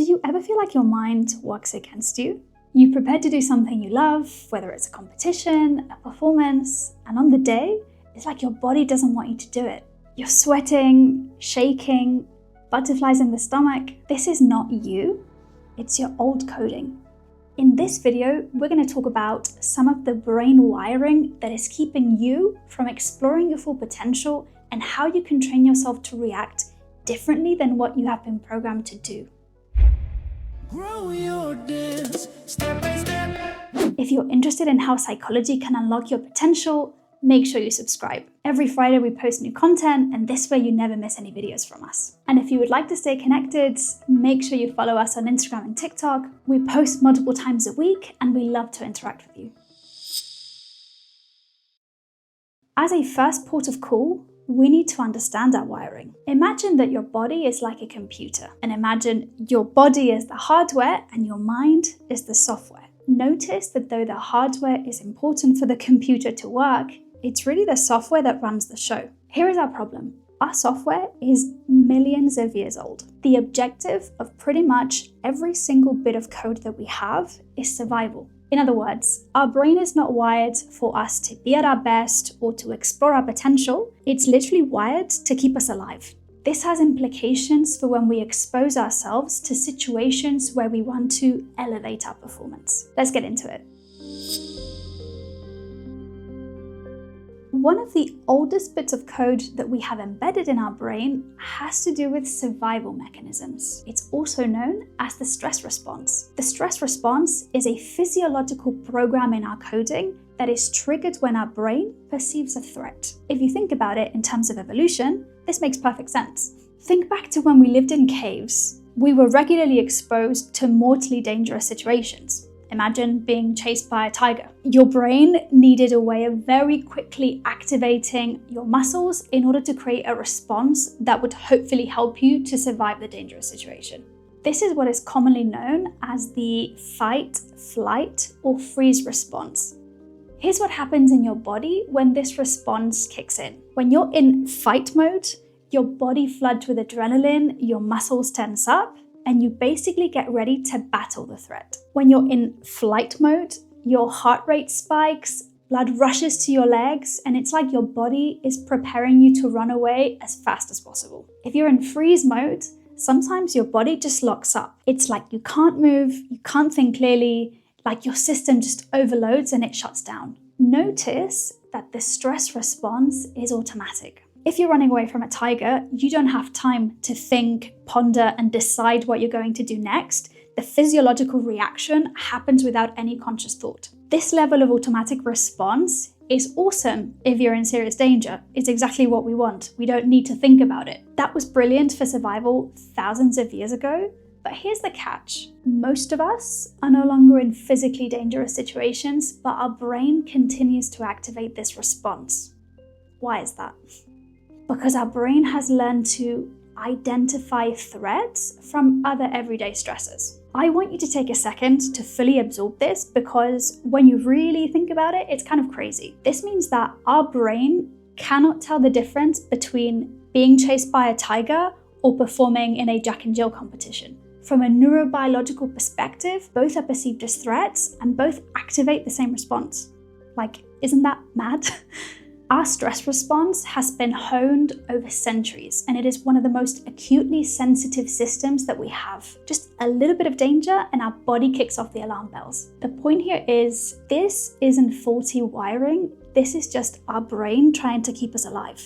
Do you ever feel like your mind works against you? You prepare to do something you love, whether it's a competition, a performance, and on the day, it's like your body doesn't want you to do it. You're sweating, shaking, butterflies in the stomach. This is not you, it's your old coding. In this video, we're going to talk about some of the brain wiring that is keeping you from exploring your full potential and how you can train yourself to react differently than what you have been programmed to do. Grow your dance, step by step. If you're interested in how psychology can unlock your potential, make sure you subscribe. Every Friday we post new content, and this way you never miss any videos from us. And if you would like to stay connected, make sure you follow us on Instagram and TikTok. We post multiple times a week and we love to interact with you. As a first port of call, we need to understand our wiring. Imagine that your body is like a computer, and imagine your body is the hardware and your mind is the software. Notice that though the hardware is important for the computer to work, it's really the software that runs the show. Here is our problem. Our software is millions of years old. The objective of pretty much every single bit of code that we have is survival. In other words, our brain is not wired for us to be at our best or to explore our potential. It's literally wired to keep us alive. This has implications for when we expose ourselves to situations where we want to elevate our performance. Let's get into it. One of the oldest bits of code that we have embedded in our brain has to do with survival mechanisms. It's also known as the stress response. The stress response is a physiological program in our coding that is triggered when our brain perceives a threat. If you think about it in terms of evolution, this makes perfect sense. Think back to when we lived in caves. We were regularly exposed to mortally dangerous situations. Imagine being chased by a tiger. Your brain needed a way of very quickly activating your muscles in order to create a response that would hopefully help you to survive the dangerous situation. This is what is commonly known as the fight, flight, or freeze response. Here's what happens in your body when this response kicks in. When you're in fight mode, your body floods with adrenaline, your muscles tense up, and you basically get ready to battle the threat. When you're in flight mode, your heart rate spikes, blood rushes to your legs, and it's like your body is preparing you to run away as fast as possible. If you're in freeze mode, sometimes your body just locks up. It's like you can't move, you can't think clearly, like your system just overloads and it shuts down. Notice that the stress response is automatic. If you're running away from a tiger, you don't have time to think, ponder, and decide what you're going to do next. The physiological reaction happens without any conscious thought. This level of automatic response is awesome if you're in serious danger. It's exactly what we want. We don't need to think about it. That was brilliant for survival thousands of years ago. But here's the catch. Most of us are no longer in physically dangerous situations, but our brain continues to activate this response. Why is that? Because our brain has learned to identify threats from other everyday stressors. I want you to take a second to fully absorb this, because when you really think about it, it's kind of crazy. This means that our brain cannot tell the difference between being chased by a tiger or performing in a Jack and Jill competition. From a neurobiological perspective, both are perceived as threats and both activate the same response. Like, isn't that mad? Our stress response has been honed over centuries, and it is one of the most acutely sensitive systems that we have. Just a little bit of danger and our body kicks off the alarm bells. The point here is, this isn't faulty wiring, this is just our brain trying to keep us alive.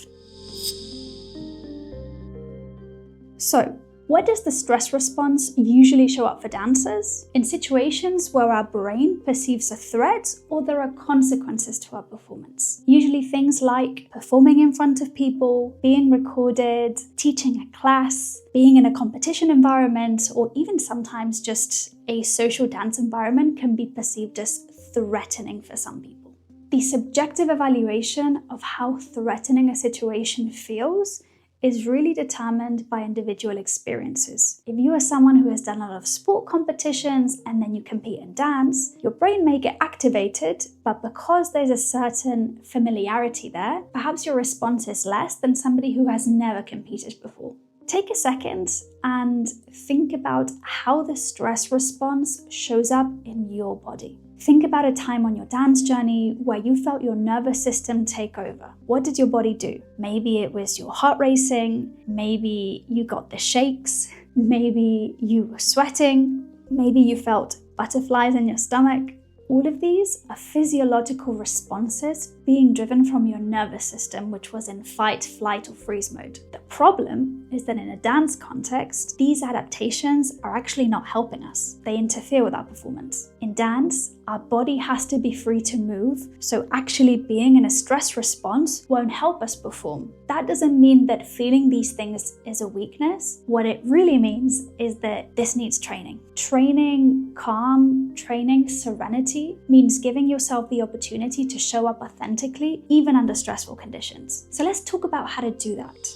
So, where does the stress response usually show up for dancers? In situations where our brain perceives a threat or there are consequences to our performance. Usually things like performing in front of people, being recorded, teaching a class, being in a competition environment, or even sometimes just a social dance environment can be perceived as threatening for some people. The subjective evaluation of how threatening a situation feels is really determined by individual experiences. If you are someone who has done a lot of sport competitions and then you compete in dance, your brain may get activated, but because there's a certain familiarity there, perhaps your response is less than somebody who has never competed before. Take a second and think about how the stress response shows up in your body. Think about a time on your dance journey where you felt your nervous system take over. What did your body do? Maybe it was your heart racing, maybe you got the shakes, maybe you were sweating, maybe you felt butterflies in your stomach. All of these are physiological responses being driven from your nervous system, which was in fight, flight, or freeze mode. The problem is that in a dance context, these adaptations are actually not helping us. They interfere with our performance. In dance, our body has to be free to move, so actually being in a stress response won't help us perform. That doesn't mean that feeling these things is a weakness. What it really means is that this needs training. Training calm, training serenity means giving yourself the opportunity to show up authentically, even under stressful conditions. So let's talk about how to do that.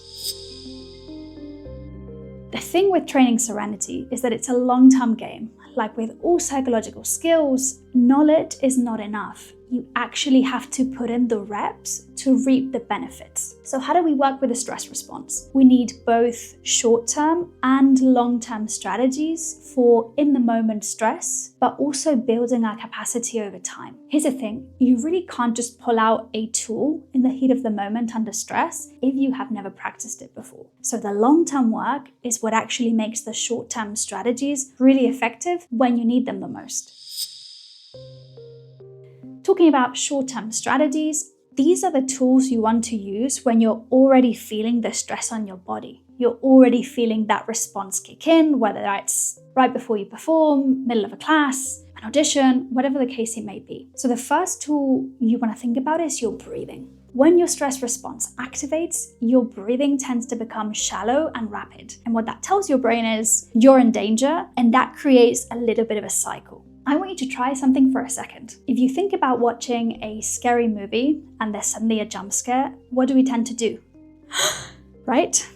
The thing with training serenity is that it's a long-term game. Like with all psychological skills, knowledge is not enough. You actually have to put in the reps to reap the benefits. So how do we work with a stress response? We need both short-term and long-term strategies for in-the-moment stress, but also building our capacity over time. Here's the thing, you really can't just pull out a tool in the heat of the moment under stress if you have never practiced it before. So the long-term work is what actually makes the short-term strategies really effective when you need them the most. Talking about short-term strategies, these are the tools you want to use when you're already feeling the stress on your body. You're already feeling that response kick in, whether that's right before you perform, middle of a class, an audition, whatever the case it may be. So the first tool you want to think about is your breathing. When your stress response activates, your breathing tends to become shallow and rapid. And what that tells your brain is you're in danger, and that creates a little bit of a cycle. I want you to try something for a second. If you think about watching a scary movie and there's suddenly a jump scare, what do we tend to do? Right?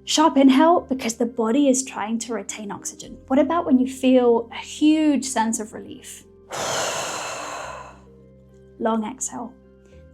Sharp inhale because the body is trying to retain oxygen. What about when you feel a huge sense of relief? Long exhale.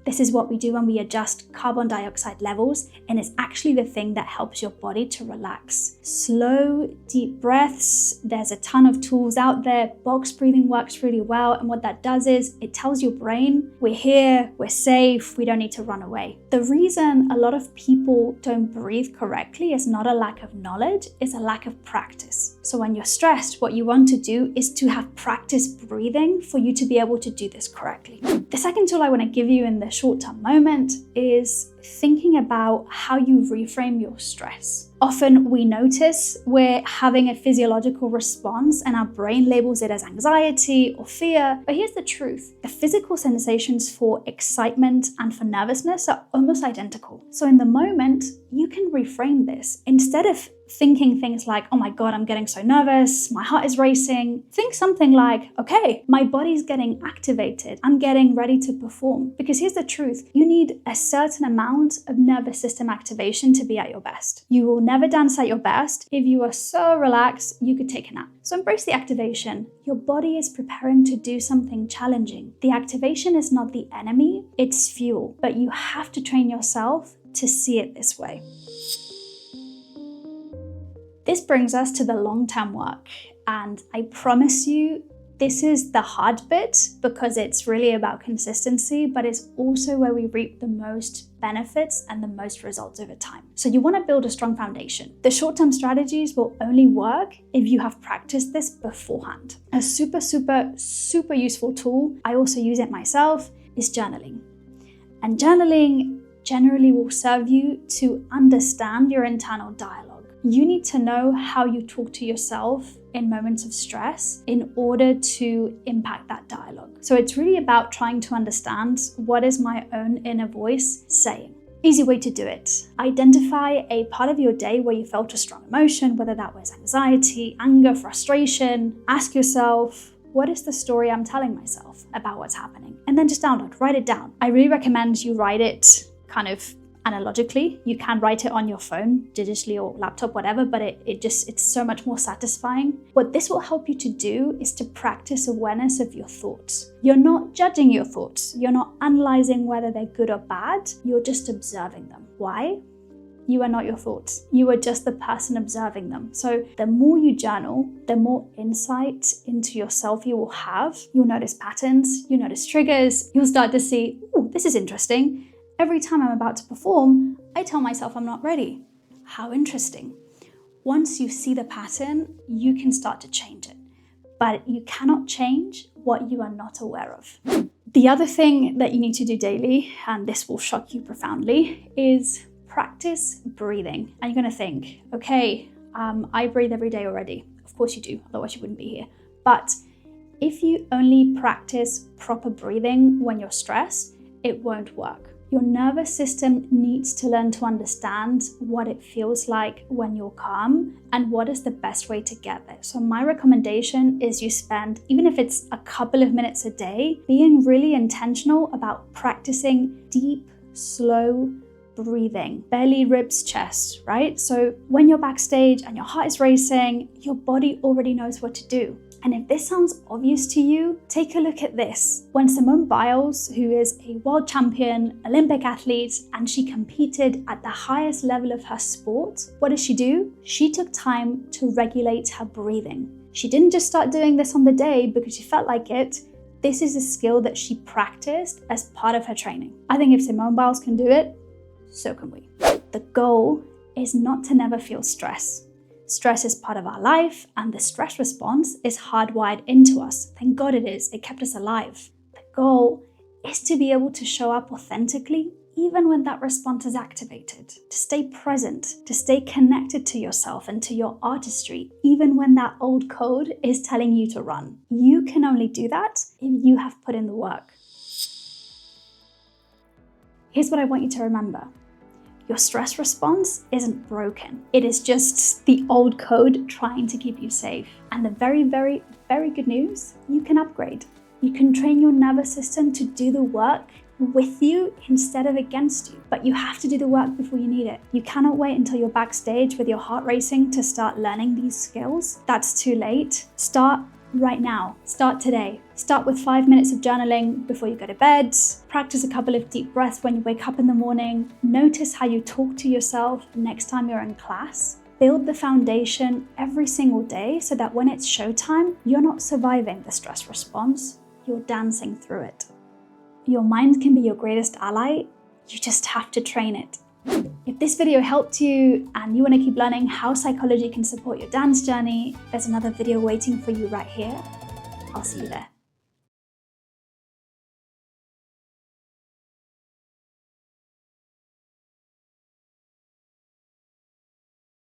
This is what we do when we adjust carbon dioxide levels, and it's actually the thing that helps your body to relax. Slow, deep breaths. There's a ton of tools out there. Box breathing works really well, and what that does is it tells your brain, we're here, we're safe, we don't need to run away. The reason a lot of people don't breathe correctly is not a lack of knowledge, it's a lack of practice. So when you're stressed, what you want to do is to have practice breathing for you to be able to do this correctly. The second tool I want to give you in the short-term moment is thinking about how you reframe your stress. Often we notice we're having a physiological response and our brain labels it as anxiety or fear, but here's the truth. The physical sensations for excitement and for nervousness are almost identical. So in the moment, you can reframe this. Instead of thinking things like, oh my God, I'm getting so nervous, my heart is racing, think something like, okay, my body's getting activated, I'm getting ready to perform. Because here's the truth, you need a certain amount of nervous system activation to be at your best. You will never dance at your best if you are so relaxed you could take a nap. So embrace the activation. Your body is preparing to do something challenging. The activation is not the enemy, it's fuel, but you have to train yourself to see it this way. This brings us to the long-term work, and I promise you, this is the hard bit because it's really about consistency, but it's also where we reap the most benefits and the most results over time. So you want to build a strong foundation. The short-term strategies will only work if you have practiced this beforehand. A super useful tool, I also use it myself, is journaling. And journaling generally will serve you to understand your internal dialogue. You need to know how you talk to yourself in moments of stress in order to impact that dialogue. So it's really about trying to understand what is my own inner voice saying. Easy way to do it. Identify a part of your day where you felt a strong emotion, whether that was anxiety, anger, frustration. Ask yourself, what is the story I'm telling myself about what's happening? And then just write it down. I really recommend you write it kind of analogically. You can write it on your phone, digitally or laptop, whatever, but it's so much more satisfying. What this will help you to do is to practice awareness of your thoughts. You're not judging your thoughts. You're not analyzing whether they're good or bad. You're just observing them. Why? You are not your thoughts. You are just the person observing them. So the more you journal, the more insight into yourself you will have. You'll notice patterns, you'll notice triggers, you'll start to see, oh, this is interesting. Every time I'm about to perform, I tell myself I'm not ready. How interesting. Once you see the pattern, you can start to change it. But you cannot change what you are not aware of. The other thing that you need to do daily, and this will shock you profoundly, is practice breathing. And you're going to think, okay, I breathe every day already. Of course you do, otherwise you wouldn't be here. But if you only practice proper breathing when you're stressed, it won't work. Your nervous system needs to learn to understand what it feels like when you're calm and what is the best way to get there. So my recommendation is you spend, even if it's a couple of minutes a day, being really intentional about practicing deep, slow breathing. Belly, ribs, chest, right? So when you're backstage and your heart is racing, your body already knows what to do. And if this sounds obvious to you, take a look at this. When Simone Biles, who is a world champion, Olympic athlete, and she competed at the highest level of her sport, what did she do? She took time to regulate her breathing. She didn't just start doing this on the day because she felt like it. This is a skill that she practiced as part of her training. I think if Simone Biles can do it, so can we. The goal is not to never feel stress. Stress is part of our life, and the stress response is hardwired into us. Thank God it is. It kept us alive. The goal is to be able to show up authentically even when that response is activated, to stay present, to stay connected to yourself and to your artistry, even when that old code is telling you to run. You can only do that if you have put in the work. Here's what I want you to remember. Your stress response isn't broken. It is just the old code trying to keep you safe. And the very, very, very good news, you can upgrade. You can train your nervous system to do the work with you instead of against you. But you have to do the work before you need it. You cannot wait until you're backstage with your heart racing to start learning these skills. That's too late. Start right now. Start today. Start with 5 minutes of journaling before you go to bed. Practice a couple of deep breaths when you wake up in the morning. Notice how you talk to yourself next time you're in class. Build the foundation every single day so that when it's showtime, you're not surviving the stress response, you're dancing through it. Your mind can be your greatest ally. You just have to train it. If this video helped you and you want to keep learning how psychology can support your dance journey, there's another video waiting for you right here. I'll see you there.